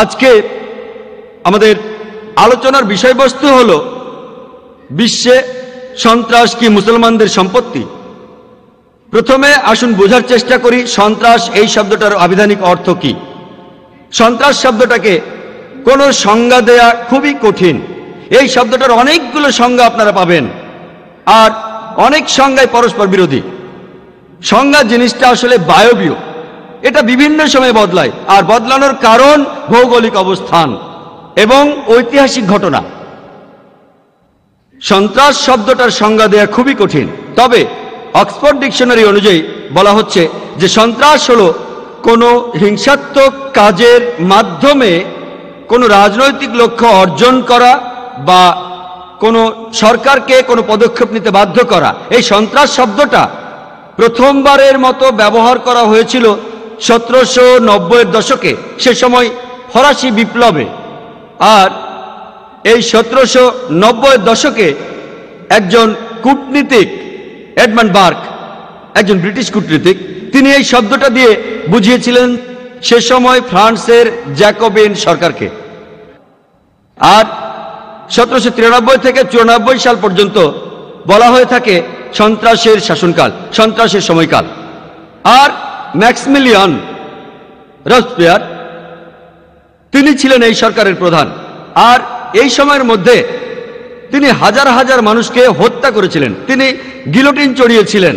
আজকে আমাদের আলোচনার বিষয়বস্তু হলো বিশ্বে সন্ত্রাস কি মুসলমানদের সম্পত্তি। প্রথমে আসুন বোঝার চেষ্টা করি সন্ত্রাস এই শব্দটার আবিধানিক অর্থ কি। সন্ত্রাস শব্দটাকে কোনো সংজ্ঞা দেয়া খুবই কঠিন। এই শব্দটার অনেকগুলো সংজ্ঞা আপনারা পাবেন, আর অনেক সংজ্ঞায় পরস্পর বিরোধী। সংজ্ঞা জিনিসটা আসলে বায়বীয়, এটা বিভিন্ন সময়ে বদলায়, আর বদলানোর কারণ ভৌগোলিক অবস্থান এবং ঐতিহাসিক ঘটনা। সন্ত্রাস শব্দটার সংজ্ঞা দেয়া খুবই কঠিন, তবে অক্সফোর্ড ডিকশনারি অনুযায়ী বলা হচ্ছে যে সন্ত্রাস হলো কোনো হিংসাত্মক কাজের মাধ্যমে কোনো রাজনৈতিক লক্ষ্য অর্জন করা বা কোনো সরকারকে কোনো পদক্ষেপ নিতে বাধ্য করা। এই সন্ত্রাস শব্দটা প্রথমবারের মতো ব্যবহার করা হয়েছিল 1790-এর দশকে, সে সময় ফরাসি বিপ্লবে। আর এই 1790-এর দশকে একজন কূটনীতিক এডমান্ড বার্ক, একজন ব্রিটিশ কূটনীতিক, তিনি এই শব্দটা দিয়ে বুঝিয়েছিলেন সে সময় ফ্রান্সের জ্যাকোবিন সরকারকে। আর 1793 থেকে 94 সাল পর্যন্ত বলা হয়ে থাকে সন্ত্রাসের শাসনকাল, সন্ত্রাসের সময়কাল। আর ম্যাক্সিমিলিয়ান রবস্পিয়ার তিনি ছিলেন এই সরকারের প্রধান, আর এই সময়ের মধ্যে তিনি হাজার হাজার মানুষকে হত্যা করেছিলেন। তিনি গিলোটিন চড়িয়েছিলেন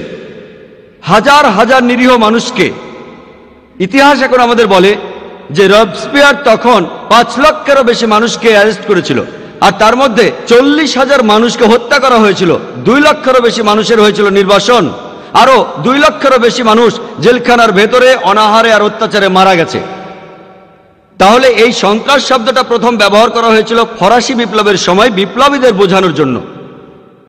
হাজার হাজার নিরীহ মানুষকে। ইতিহাস এখন আমাদের বলে যে রবস্পিয়ার তখন 5 লক্ষেরও বেশি মানুষকে অ্যারেস্ট করেছিল, আর তার মধ্যে 40,000 মানুষকে হত্যা করা হয়েছিল। 2 লক্ষেরও বেশি মানুষের হয়েছিল নির্বাসন, আরো 2 লক্ষেরও বেশি মানুষ জেলখানার ভেতরে অনাহারে আর অত্যাচারে মারা গেছে। তাহলে এই সন্ত্রাস শব্দটা প্রথম ব্যবহার করা হয়েছিল ফরাসি বিপ্লবের সময় বিপ্লবীদের বোঝানোর জন্য।